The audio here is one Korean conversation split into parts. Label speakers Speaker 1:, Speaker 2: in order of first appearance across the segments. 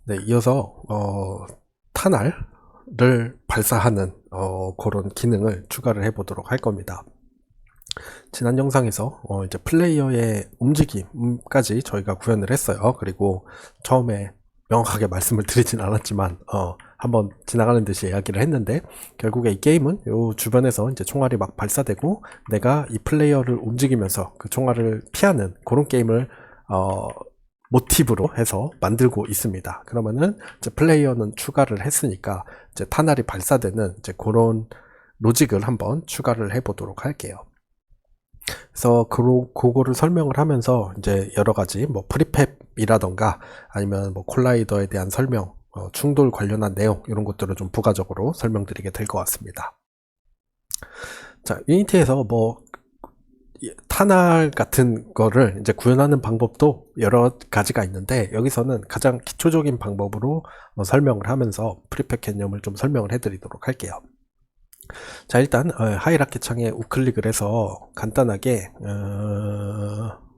Speaker 1: 네, 이어서 탄알을 발사하는 그런 기능을 추가를 해 보도록 할 겁니다. 지난 영상에서 이제 플레이어의 움직임까지 저희가 구현을 했어요. 그리고 처음에 명확하게 말씀을 드리진 않았지만 한번 지나가는 듯이 이야기를 했는데, 결국에 이 게임은 요 주변에서 이제 총알이 막 발사되고 내가 이 플레이어를 움직이면서 그 총알을 피하는 그런 게임을 모티브로 해서 만들고 있습니다. 그러면은 이제 플레이어는 추가를 했으니까 이제 탄알이 발사되는 이제 그런 로직을 한번 추가를 해 보도록 할게요. 그래서 그거를 설명을 하면서 이제 여러 가지 뭐 프리팹이라던가 아니면 뭐 콜라이더에 대한 설명, 충돌 관련한 내용, 이런 것들을 좀 부가적으로 설명드리게 될 것 같습니다. 자, 유니티에서 뭐 탄알 같은 거를 이제 구현하는 방법도 여러 가지가 있는데, 여기서는 가장 기초적인 방법으로 설명을 하면서 프리팹 개념을 좀 설명을 해드리도록 할게요. 자, 일단 하이라키 창에 우클릭을 해서 간단하게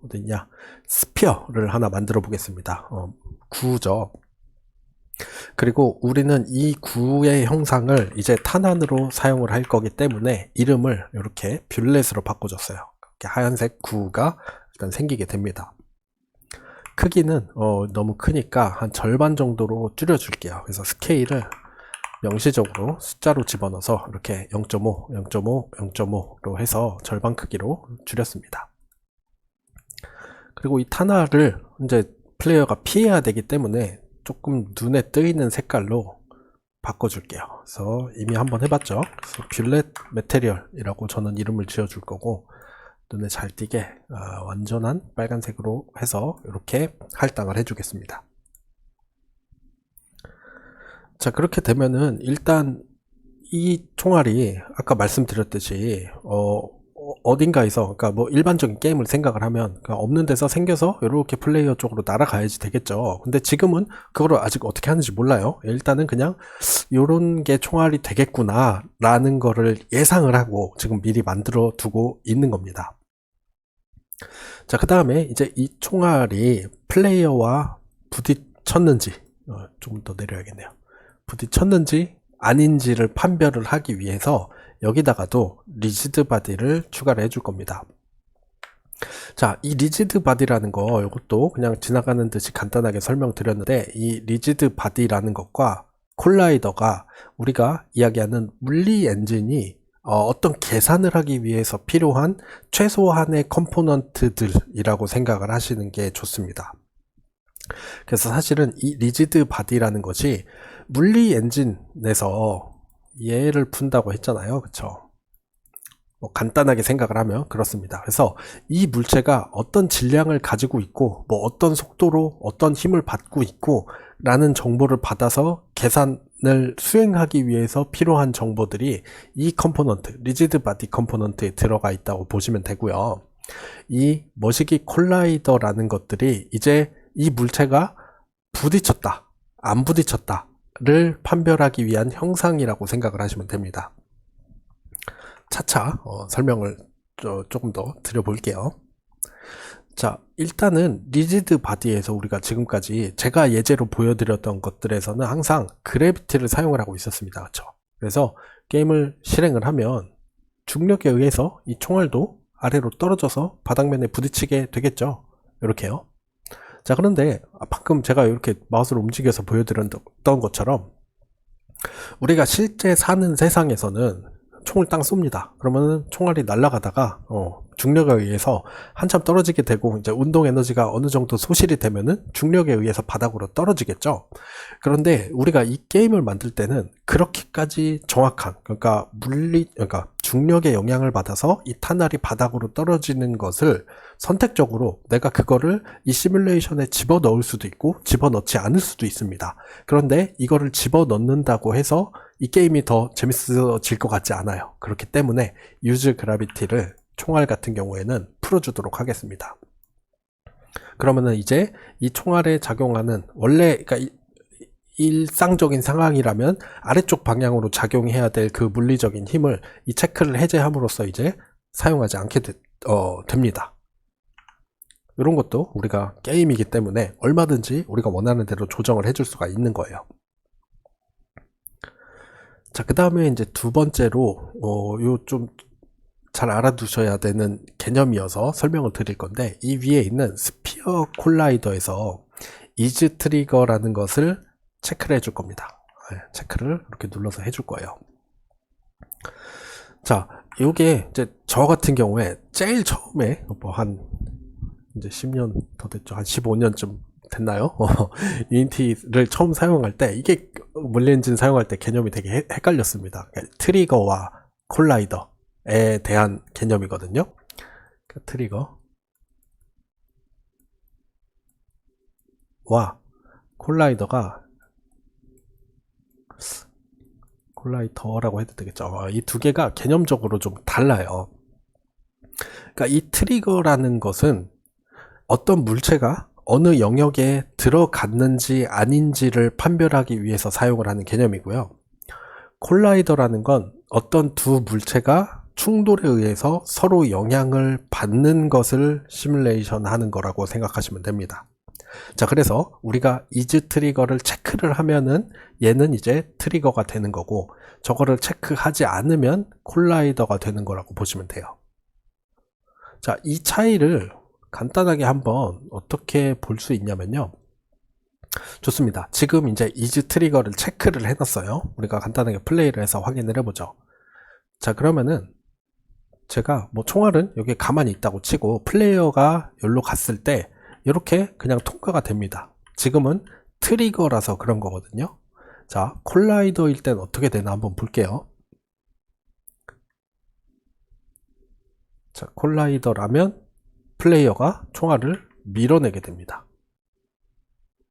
Speaker 1: 어디냐, 스피어를 하나 만들어 보겠습니다. 구죠. 그리고 우리는 이 구의 형상을 이제 탄환으로 사용을 할 거기 때문에 이름을 이렇게 뷰렛으로 바꿔줬어요. 이렇게 하얀색 구가 일단 생기게 됩니다. 크기는 너무 크니까 한 절반 정도로 줄여줄게요. 그래서 스케일을 명시적으로 숫자로 집어넣어서 이렇게 0.5, 0.5, 0.5로 해서 절반 크기로 줄였습니다. 그리고 이 탄화를 이제 플레이어가 피해야 되기 때문에 조금 눈에 뜨이는 색깔로 바꿔줄게요. 그래서 이미 한번 해봤죠. 그래서 뷰렛 메테리얼이라고 저는 이름을 지어줄 거고, 눈에 잘 띄게 완전한 빨간색으로 해서 이렇게 할당을 해주겠습니다. 자, 그렇게 되면은 일단 이 총알이 아까 말씀드렸듯이 어딘가에서, 그러니까 뭐 일반적인 게임을 생각을 하면 그러니까 없는 데서 생겨서 이렇게 플레이어 쪽으로 날아가야지 되겠죠. 근데 지금은 그걸 아직 어떻게 하는지 몰라요. 일단은 그냥 요런 게 총알이 되겠구나 라는 거를 예상을 하고 지금 미리 만들어 두고 있는 겁니다. 자, 그 다음에 이제 이 총알이 플레이어와 부딪혔는지, 좀 더 내려야겠네요. 부딪혔는지 아닌지를 판별을 하기 위해서 여기다가도 리지드 바디를 추가를 해줄 겁니다. 자, 이 리지드 바디라는 거, 이것도 그냥 지나가는 듯이 간단하게 설명드렸는데, 이 리지드 바디라는 것과 콜라이더가 우리가 이야기하는 물리 엔진이 어떤 계산을 하기 위해서 필요한 최소한의 컴포넌트들이라고 생각을 하시는 게 좋습니다. 그래서 사실은 이 리지드 바디라는 것이 물리 엔진에서 얘를 푼다고 했잖아요. 그쵸? 뭐 간단하게 생각을 하면 그렇습니다. 그래서 이 물체가 어떤 질량을 가지고 있고 뭐 어떤 속도로 어떤 힘을 받고 있고 라는 정보를 받아서 계산을 수행하기 위해서 필요한 정보들이 이 컴포넌트, 리지드 바디 컴포넌트에 들어가 있다고 보시면 되고요. 이 머시기 콜라이더라는 것들이 이제 이 물체가 부딪혔다, 안 부딪혔다를 판별하기 위한 형상이라고 생각을 하시면 됩니다. 차차 설명을 조금 더 드려볼게요. 자, 일단은 리지드 바디에서 우리가 지금까지 제가 예제로 보여드렸던 것들에서는 항상 그래비티를 사용을 하고 있었습니다. 그렇죠? 그래서 게임을 실행을 하면 중력에 의해서 이 총알도 아래로 떨어져서 바닥면에 부딪히게 되겠죠. 이렇게요. 자, 그런데 방금 제가 이렇게 마우스를 움직여서 보여드렸던 것처럼 우리가 실제 사는 세상에서는 총을 땅 쏩니다. 그러면은 총알이 날아가다가 중력에 의해서 한참 떨어지게 되고, 이제 운동 에너지가 어느 정도 소실이 되면은 중력에 의해서 바닥으로 떨어지겠죠. 그런데 우리가 이 게임을 만들 때는 그렇게까지 정확한, 그러니까 중력의 영향을 받아서 이 탄알이 바닥으로 떨어지는 것을 선택적으로 내가 그거를 이 시뮬레이션에 집어넣을 수도 있고 집어넣지 않을 수도 있습니다. 그런데 이거를 집어넣는다고 해서 이 게임이 더 재밌어질 것 같지 않아요. 그렇기 때문에 유즈 그라비티를 총알 같은 경우에는 풀어주도록 하겠습니다. 그러면은 이제 이 총알에 작용하는, 원래 그러니까 일상적인 상황이라면 아래쪽 방향으로 작용해야 될 그 물리적인 힘을 이 체크를 해제함으로써 이제 사용하지 않게 됩니다. 이런 것도 우리가 게임이기 때문에 얼마든지 우리가 원하는 대로 조정을 해줄 수가 있는 거예요. 자, 그 다음에 이제 두 번째로, 요 좀 잘 알아두셔야 되는 개념이어서 설명을 드릴 건데, 이 위에 있는 스피어 콜라이더에서 이즈 트리거라는 것을 체크를 해줄 겁니다. 네, 체크를 이렇게 눌러서 해줄 거예요. 자, 요게 이제 저 같은 경우에 제일 처음에 뭐 이제 10년 더 됐죠. 한 15년쯤 됐나요? 유니티를 처음 사용할 때 이게 물리 엔진 사용할 때 개념이 되게 헷갈렸습니다. 트리거와 콜라이더에 대한 개념이거든요. 트리거와 콜라이더라고 해도 되겠죠. 이 두 개가 개념적으로 좀 달라요. 그러니까 이 트리거라는 것은 어떤 물체가 어느 영역에 들어갔는지 아닌지를 판별하기 위해서 사용을 하는 개념이고요. 콜라이더라는 건 어떤 두 물체가 충돌에 의해서 서로 영향을 받는 것을 시뮬레이션 하는 거라고 생각하시면 됩니다. 자, 그래서 우리가 이즈 트리거를 체크를 하면은 얘는 이제 트리거가 되는 거고, 저거를 체크하지 않으면 콜라이더가 되는 거라고 보시면 돼요. 자, 이 차이를 간단하게 한번 어떻게 볼 수 있냐면요. 좋습니다. 지금 이제 이즈 트리거를 체크를 해놨어요. 우리가 간단하게 플레이를 해서 확인을 해보죠. 자, 그러면은 제가 뭐 총알은 여기 가만히 있다고 치고 플레이어가 여기로 갔을 때 이렇게 그냥 통과가 됩니다. 지금은 트리거라서 그런 거거든요. 자, 콜라이더일 땐 어떻게 되나 한번 볼게요. 자, 콜라이더라면 플레이어가 총알을 밀어내게 됩니다.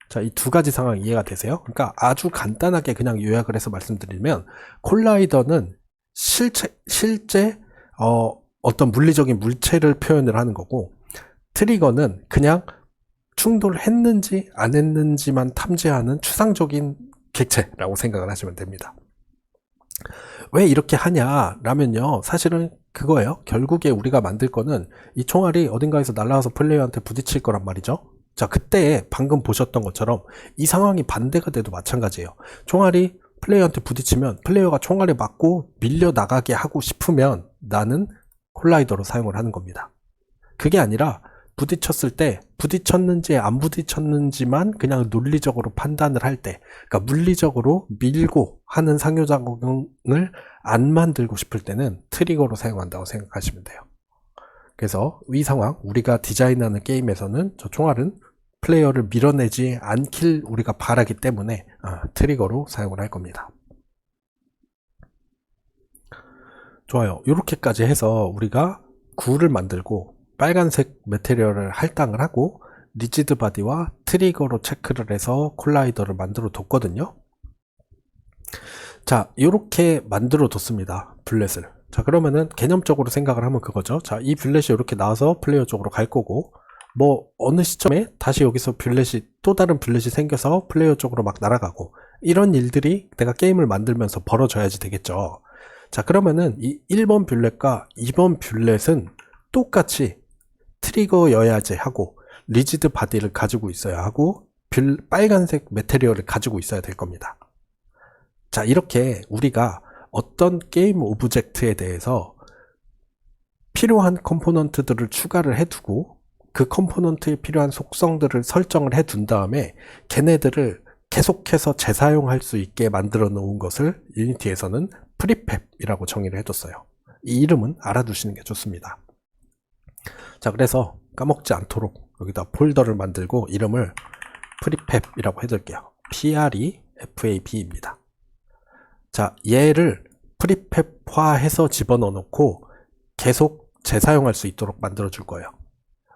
Speaker 1: 자, 이 두 가지 상황 이해가 되세요? 그러니까 아주 간단하게 그냥 요약을 해서 말씀드리면, 콜라이더는 실제 어떤 물리적인 물체를 표현을 하는 거고, 트리거는 그냥 충돌했는지 안 했는지만 탐지하는 추상적인 객체라고 생각을 하시면 됩니다. 왜 이렇게 하냐라면요, 사실은 그거예요. 결국에 우리가 만들 거는 이 총알이 어딘가에서 날아와서 플레이어한테 부딪힐 거란 말이죠. 자, 그때 방금 보셨던 것처럼 이 상황이 반대가 돼도 마찬가지예요. 총알이 플레이어한테 부딪히면 플레이어가 총알에 맞고 밀려나가게 하고 싶으면 나는 콜라이더로 사용을 하는 겁니다. 그게 아니라 부딪혔을 때 부딪혔는지 안 부딪혔는지만 그냥 논리적으로 판단을 할 때, 그러니까 물리적으로 밀고 하는 상호작용을 안 만들고 싶을 때는 트리거로 사용한다고 생각하시면 돼요. 그래서 이 상황, 우리가 디자인하는 게임에서는 저 총알은 플레이어를 밀어내지 않길 우리가 바라기 때문에 트리거로 사용을 할 겁니다. 좋아요. 이렇게까지 해서 우리가 구를 만들고 빨간색 매테리얼을 할당을 하고 리지드 바디와 트리거로 체크를 해서 콜라이더를 만들어 뒀거든요. 자, 이렇게 만들어 뒀습니다. 블렛을. 자, 그러면은 개념적으로 생각을 하면 그거죠. 자, 이 블렛이 이렇게 나와서 플레이어 쪽으로 갈 거고, 뭐 어느 시점에 다시 여기서 블렛이 또 다른 블렛이 생겨서 플레이어 쪽으로 막 날아가고, 이런 일들이 내가 게임을 만들면서 벌어져야지 되겠죠. 자, 그러면은 이 1번 블렛과 2번 블렛은 똑같이 트리거여야지 하고 리지드 바디를 가지고 있어야 하고 빨간색 매테리얼을 가지고 있어야 될 겁니다. 자, 이렇게 우리가 어떤 게임 오브젝트에 대해서 필요한 컴포넌트들을 추가를 해두고 그 컴포넌트에 필요한 속성들을 설정을 해둔 다음에 걔네들을 계속해서 재사용할 수 있게 만들어 놓은 것을 유니티에서는 프리팹이라고 정의를 해뒀어요. 이 이름은 알아두시는 게 좋습니다. 자, 그래서 까먹지 않도록 여기다 폴더를 만들고 이름을 프리팹이라고 해둘게요. PREFAB입니다. 자, 얘를 프리팹화해서 집어넣어 놓고 계속 재사용할 수 있도록 만들어 줄 거예요.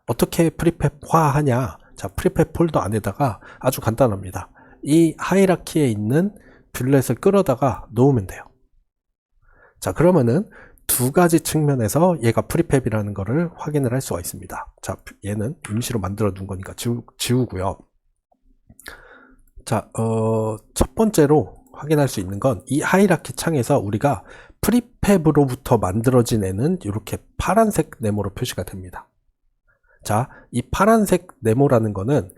Speaker 1: 어떻게 프리팹화하냐? 자, 프리팹 폴더 안에다가 아주 간단합니다. 이 하이라키에 있는 블렛을 끌어다가 놓으면 돼요. 자, 그러면은 두 가지 측면에서 얘가 프리팹이라는 거를 확인을 할 수가 있습니다. 자, 얘는 임시로 만들어 둔 거니까 지우고요. 자, 첫 번째로 확인할 수 있는 건 이 하이라키 창에서 우리가 프리팹으로부터 만들어진 애는 이렇게 파란색 네모로 표시가 됩니다. 자, 이 파란색 네모라는 거는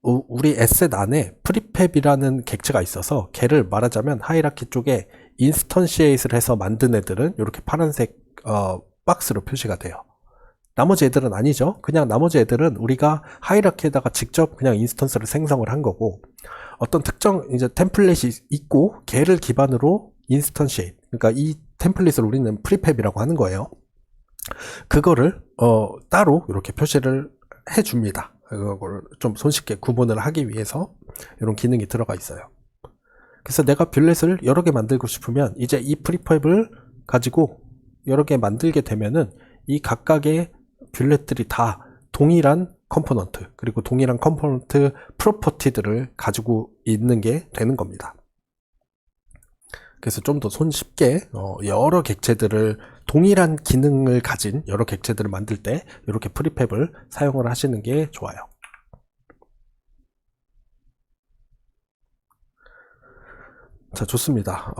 Speaker 1: 우리 에셋 안에 프리팹이라는 객체가 있어서 걔를 말하자면 하이라키 쪽에 인스턴시에이트를 해서 만든 애들은 이렇게 파란색 박스로 표시가 돼요. 나머지 애들은 아니죠. 그냥 나머지 애들은 우리가 하이라키에다가 직접 그냥 인스턴스를 생성을 한 거고, 어떤 특정 이제 템플릿이 있고 걔를 기반으로 인스턴시에이트, 그러니까 이 템플릿을 우리는 프리팹이라고 하는 거예요. 그거를 따로 이렇게 표시를 해줍니다. 그걸 좀 손쉽게 구분을 하기 위해서 이런 기능이 들어가 있어요. 그래서 내가 뷰렛을 여러 개 만들고 싶으면 이제 이 프리팹을 가지고 여러 개 만들게 되면은 이 각각의 뷰렛들이 다 동일한 컴포넌트, 그리고 동일한 컴포넌트 프로퍼티들을 가지고 있는 게 되는 겁니다. 그래서 좀 더 손쉽게 여러 객체들을, 동일한 기능을 가진 여러 객체들을 만들 때 이렇게 프리팹을 사용을 하시는 게 좋아요. 자, 좋습니다.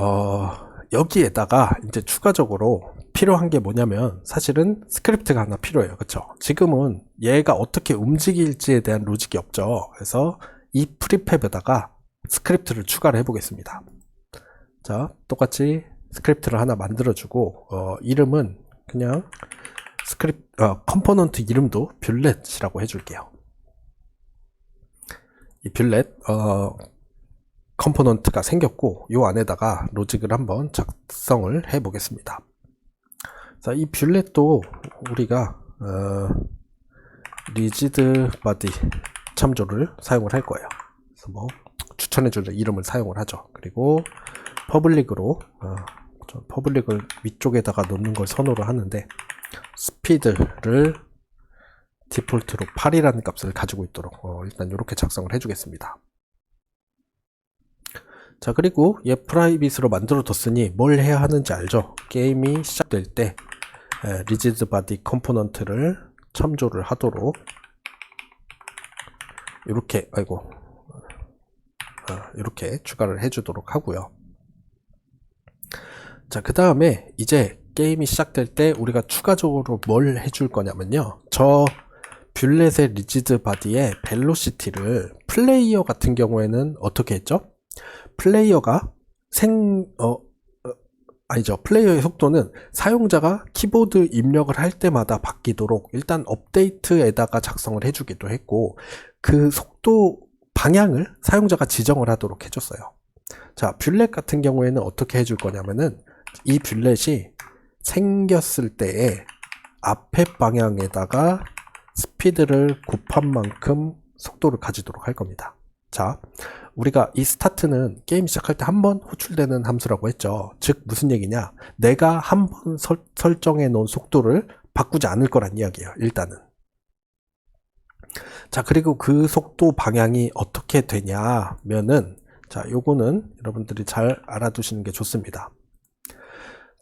Speaker 1: 여기에다가 이제 추가적으로 필요한 게 뭐냐면 사실은 스크립트가 하나 필요해요. 그쵸? 지금은 얘가 어떻게 움직일지에 대한 로직이 없죠. 그래서 이 프리팹에다가 스크립트를 추가를 해보겠습니다. 자, 똑같이 스크립트를 하나 만들어주고 이름은 그냥 컴포넌트 이름도 뷰렛이라고 해줄게요. 이 뷰렛 컴포넌트가 생겼고 이 안에다가 로직을 한번 작성을 해 보겠습니다. 자, 이 뷰렛도 우리가 리지드 바디 참조를 사용을 할 거예요. 그래서 뭐 추천해주는 이름을 사용을 하죠. 그리고 퍼블릭으로 퍼블릭을 위쪽에다가 놓는 걸 선호를 하는데 스피드를 디폴트로 8이라는 값을 가지고 있도록 일단 이렇게 작성을 해주겠습니다. 자, 그리고 얘 프라이빗으로 만들어 뒀으니 뭘 해야 하는지 알죠? 게임이 시작될 때 리지드 바디 컴포넌트를 참조를 하도록 이렇게 이렇게 추가를 해주도록 하고요. 자, 그 다음에 이제 게임이 시작될 때 우리가 추가적으로 뭘 해줄 거냐면요, 저 뷰렛의 리지드 바디의 벨로시티를 플레이어 같은 경우에는 어떻게 했죠? 플레이어가 플레이어의 속도는 사용자가 키보드 입력을 할 때마다 바뀌도록 일단 업데이트에다가 작성을 해주기도 했고, 그 속도 방향을 사용자가 지정을 하도록 해줬어요. 자, 뷰렛 같은 경우에는 어떻게 해줄 거냐면은 이 뷰렛이 생겼을 때에 앞에 방향에다가 스피드를 곱한 만큼 속도를 가지도록 할 겁니다. 자, 우리가 이 스타트는 게임 시작할 때 한 번 호출되는 함수라고 했죠. 즉 무슨 얘기냐, 내가 한 번 설정해 놓은 속도를 바꾸지 않을 거란 이야기예요. 일단은. 자, 그리고 그 속도 방향이 어떻게 되냐면은, 자, 요거는 여러분들이 잘 알아두시는 게 좋습니다.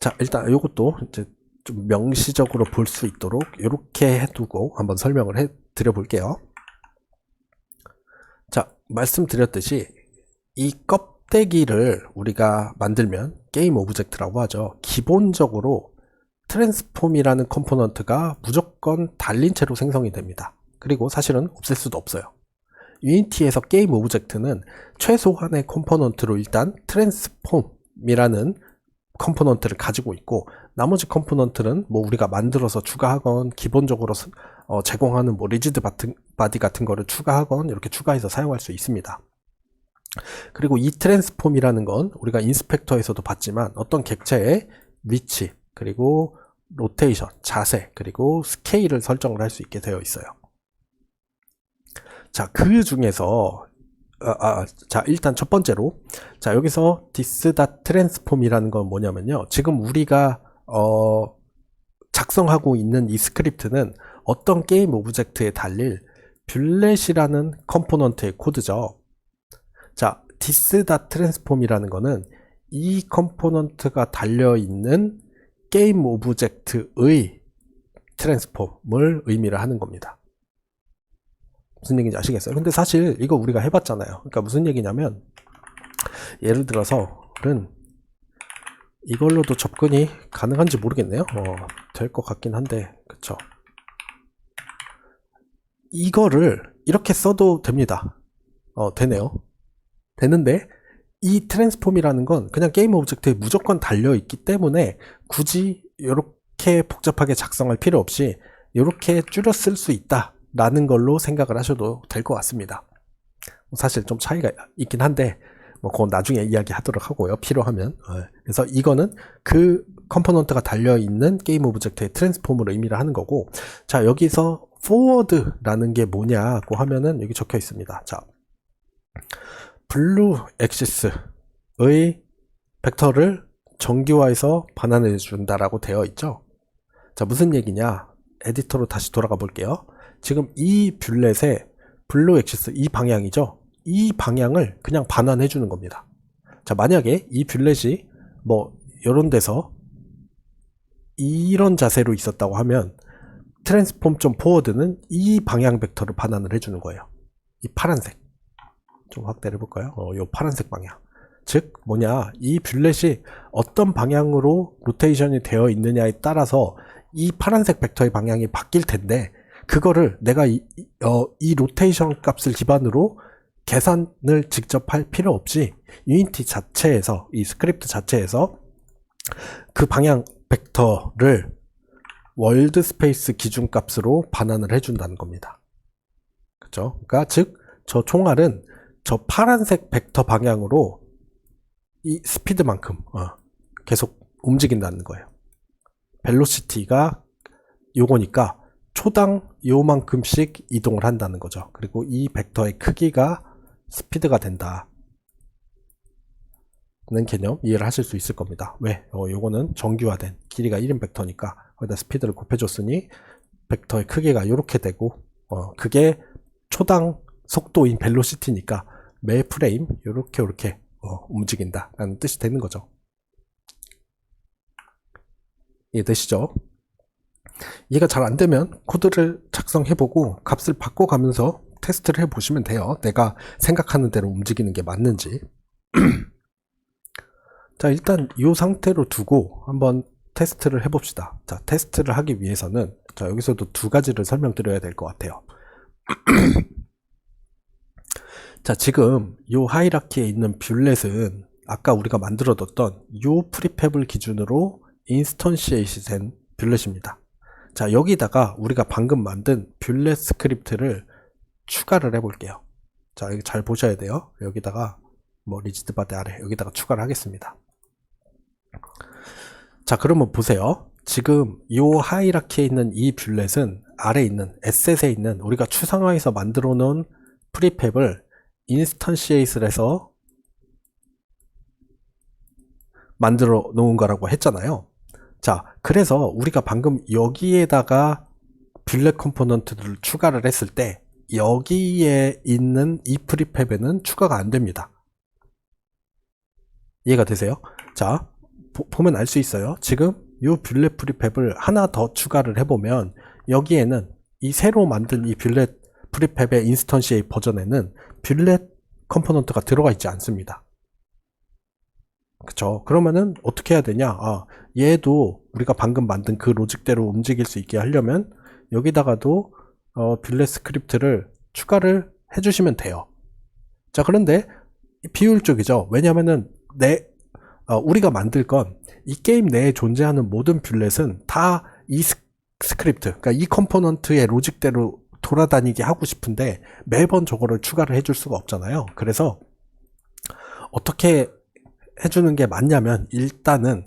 Speaker 1: 자, 일단 요것도 이제 좀 명시적으로 볼 수 있도록 이렇게 해두고 한번 설명을 해 드려 볼게요. 자, 말씀드렸듯이 이 껍데기를 우리가 만들면 게임 오브젝트라고 하죠. 기본적으로 트랜스폼이라는 컴포넌트가 무조건 달린 채로 생성이 됩니다. 그리고 사실은 없앨 수도 없어요. 유니티에서 게임 오브젝트는 최소한의 컴포넌트로 일단 트랜스폼이라는 컴포넌트를 가지고 있고, 나머지 컴포넌트는 뭐 우리가 만들어서 추가하건 기본적으로 제공하는 뭐 리지드 바디 같은 거를 추가하건 이렇게 추가해서 사용할 수 있습니다. 그리고 이 트랜스폼이라는 건 우리가 인스펙터에서도 봤지만 어떤 객체의 위치, 그리고 로테이션, 자세, 그리고 스케일을 설정을 할 수 있게 되어 있어요. 자, 그 중에서 자, 일단 첫 번째로, 자, 여기서 this.transform이라는 건 뭐냐면요, 지금 우리가 작성하고 있는 이 스크립트는 어떤 게임 오브젝트에 달릴 뷰렛이라는 컴포넌트의 코드죠. 자, this.transform이라는 거는 이 컴포넌트가 달려있는 게임 오브젝트의 트랜스폼을 의미를 하는 겁니다. 무슨 얘기인지 아시겠어요? 근데 사실 이거 우리가 해봤잖아요. 그러니까 무슨 얘기냐면, 예를 들어서는 이걸로도 접근이 가능한지 모르겠네요. 될 것 같긴 한데, 그쵸? 이거를 이렇게 써도 됩니다. 되네요. 되는데 이 트랜스폼이라는 건 그냥 게임 오브젝트에 무조건 달려있기 때문에 굳이 이렇게 복잡하게 작성할 필요 없이 이렇게 줄여 쓸 수 있다라는 걸로 생각을 하셔도 될 것 같습니다. 사실 좀 차이가 있긴 한데 그건 나중에 이야기하도록 하고요. 필요하면. 그래서 이거는 그 컴포넌트가 달려있는 게임 오브젝트의 트랜스폼을 의미를 하는 거고, 자, 여기서 forward라는 게 뭐냐고 하면은 여기 적혀 있습니다. 자, 블루 엑시스의 벡터를 정규화해서 반환해 준다라고 되어 있죠. 자, 무슨 얘기냐? 에디터로 다시 돌아가 볼게요. 지금 이 뷰렛의 블루 엑시스, 이 방향이죠. 이 방향을 그냥 반환해 주는 겁니다. 자, 만약에 이 뷰렛이 뭐 이런 데서 이런 자세로 있었다고 하면 트랜스폼.forward는 이 방향 벡터를 반환을 해주는 거예요. 이 파란색 좀 확대를 해볼까요? 이 파란색 방향. 즉 뭐냐, 이 뷰렛이 어떤 방향으로 로테이션이 되어 있느냐에 따라서 이 파란색 벡터의 방향이 바뀔 텐데, 그거를 내가 이 로테이션 값을 기반으로 계산을 직접 할 필요 없이 유니티 자체에서, 이 스크립트 자체에서 그 방향 벡터를 월드 스페이스 기준값으로 반환을 해준다는 겁니다. 그죠? 그러니까 즉 저 총알은 저 파란색 벡터 방향으로 이 스피드만큼 계속 움직인다는 거예요. 벨로시티가 요거니까 초당 요만큼씩 이동을 한다는 거죠. 그리고 이 벡터의 크기가 스피드가 된다 는 개념 이해를 하실 수 있을 겁니다. 왜? 요거는 정규화된 길이가 1인 벡터니까 거기다 스피드를 곱해줬으니 벡터의 크기가 이렇게 되고, 그게 초당 속도인 벨로시티니까 매 프레임 이렇게 움직인다 라는 뜻이 되는 거죠. 이해되시죠? 이해가 잘 안되면 코드를 작성해보고 값을 바꿔가면서 테스트를 해보시면 돼요. 내가 생각하는 대로 움직이는 게 맞는지. 자, 일단 이 상태로 두고 한번 테스트를 해봅시다. 자, 테스트를 하기 위해서는 자, 여기서도 두 가지를 설명드려야 될 것 같아요. 자, 지금 이 하이라키에 있는 뷰렛은 아까 우리가 만들어뒀던 이 프리팹을 기준으로 인스턴시에이시 된 뷰렛입니다. 자, 여기다가 우리가 방금 만든 뷰렛 스크립트를 추가를 해볼게요. 자, 여기 잘 보셔야 돼요. 여기다가 뭐 리지드 바디 아래 여기다가 추가를 하겠습니다. 자, 그러면 보세요. 지금 이 하이라키에 있는 이 뷰렛은 아래에 있는 에셋에 있는 우리가 추상화해서 만들어 놓은 프리팹을 인스턴시에이트를 해서 만들어 놓은 거라고 했잖아요. 자, 그래서 우리가 방금 여기에다가 뷰렛 컴포넌트를 추가를 했을 때 여기에 있는 이 프리팹에는 추가가 안 됩니다. 이해가 되세요? 자, 보면 알 수 있어요. 지금 이 뷰렛 프리팹을 하나 더 추가를 해보면 여기에는 이 새로 만든 이 뷰렛 프리팹의 인스턴시에이트 버전에는 뷰렛 컴포넌트가 들어가 있지 않습니다. 그쵸? 그러면은 어떻게 해야 되냐? 얘도 우리가 방금 만든 그 로직대로 움직일 수 있게 하려면 여기다가도 뷰렛 스크립트를 추가를 해주시면 돼요. 자, 그런데 비효율적이죠. 왜냐면은 우리가 만들 건 이 게임 내에 존재하는 모든 뷰렛은 다 이 스크립트, 그러니까 이 컴포넌트의 로직대로 돌아다니게 하고 싶은데 매번 저거를 추가를 해줄 수가 없잖아요. 그래서 어떻게 해주는 게 맞냐면 일단은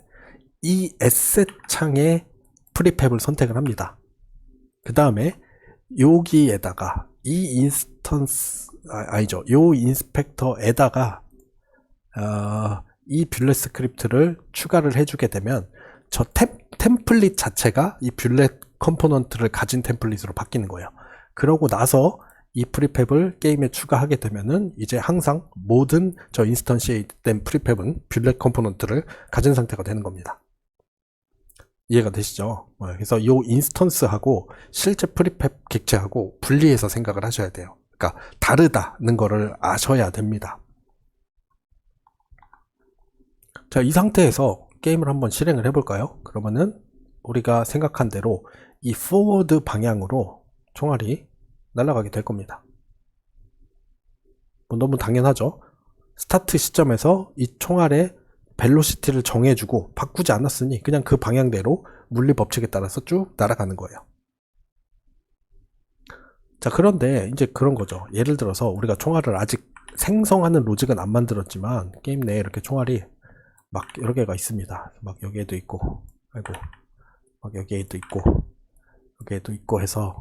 Speaker 1: 이 에셋 창의 프리팹을 선택을 합니다. 그 다음에 여기에다가 이 인스턴스 아니죠, 요 인스펙터에다가 이 뷰렛 스크립트를 추가를 해주게 되면 저 템플릿 자체가 이 뷰렛 컴포넌트를 가진 템플릿으로 바뀌는 거예요. 그러고 나서 이 프리팹을 게임에 추가하게 되면은 이제 항상 모든 저 인스턴시에이트 된 프리팹은 뷰렛 컴포넌트를 가진 상태가 되는 겁니다. 이해가 되시죠? 그래서 이 인스턴스하고 실제 프리팹 객체하고 분리해서 생각을 하셔야 돼요. 그러니까 다르다는 거를 아셔야 됩니다. 자, 이 상태에서 게임을 한번 실행을 해볼까요? 그러면은 우리가 생각한 대로 이 포워드 방향으로 총알이 날아가게 될 겁니다. 뭐 너무 당연하죠. 스타트 시점에서 이 총알의 벨로시티를 정해주고 바꾸지 않았으니 그냥 그 방향대로 물리 법칙에 따라서 쭉 날아가는 거예요. 자, 그런데 이제 그런 거죠. 예를 들어서 우리가 총알을 아직 생성하는 로직은 안 만들었지만 게임 내에 이렇게 총알이 막 여러 개가 있습니다. 막 여기에도 있고, 아이고, 막 여기에도 있고, 여기에도 있고 해서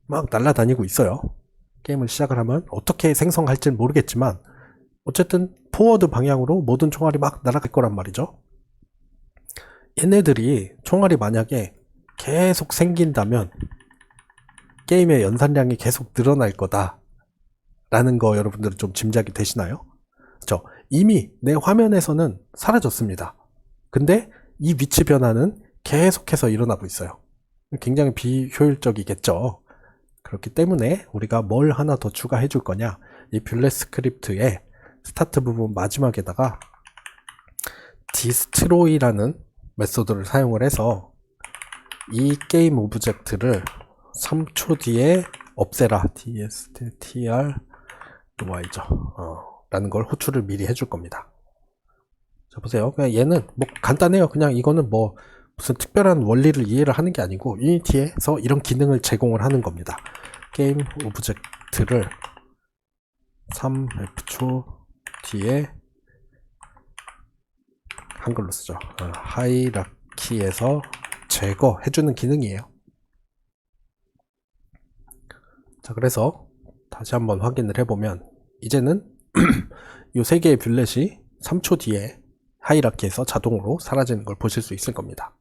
Speaker 1: 막 날아다니고 있어요. 게임을 시작을 하면 어떻게 생성할지는 모르겠지만 어쨌든 포워드 방향으로 모든 총알이 막 날아갈 거란 말이죠. 얘네들이 총알이 만약에 계속 생긴다면 게임의 연산량이 계속 늘어날 거다 라는 거 여러분들은 좀 짐작이 되시나요? 그렇죠? 이미 내 화면에서는 사라졌습니다. 근데 이 위치 변화는 계속해서 일어나고 있어요. 굉장히 비효율적이겠죠. 그렇기 때문에 우리가 뭘 하나 더 추가해 줄 거냐, 이 뷰렛 스크립트의 스타트 부분 마지막에다가 디스트로이라는 메소드를 사용을 해서 이 게임 오브젝트를 3초 뒤에 없애라, dstr y죠 라는 걸 호출을 미리 해줄 겁니다. 자, 보세요. 그냥 얘는 뭐 간단해요. 그냥 이거는 뭐 무슨 특별한 원리를 이해를 하는 게 아니고 유니티에서 이런 기능을 제공을 하는 겁니다. 게임 오브젝트를 3f초 뒤에 한글로 쓰죠. 하이라키에서 제거해주는 기능이에요. 자, 그래서 다시 한번 확인을 해보면 이제는 이 세 개의 뷰렛이 3초 뒤에 하이라키에서 자동으로 사라지는 걸 보실 수 있을 겁니다.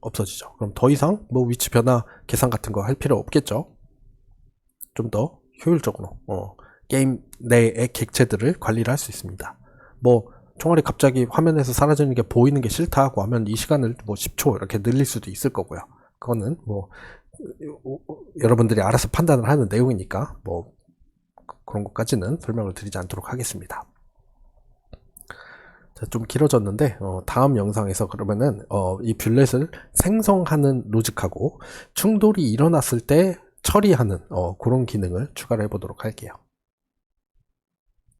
Speaker 1: 없어지죠. 그럼 더 이상 뭐 위치 변화 계산 같은 거 할 필요 없겠죠. 좀 더 효율적으로 게임 내의 객체들을 관리를 할 수 있습니다. 뭐 총알이 갑자기 화면에서 사라지는 게 보이는 게 싫다고 하면 이 시간을 뭐 10초 이렇게 늘릴 수도 있을 거고요. 그거는 뭐 여러분들이 알아서 판단을 하는 내용이니까 뭐 그런 것까지는 설명을 드리지 않도록 하겠습니다. 자, 좀 길어졌는데 다음 영상에서 그러면은 이 뷰렛을 생성하는 로직하고 충돌이 일어났을 때 처리하는 그런 기능을 추가를 해보도록 할게요.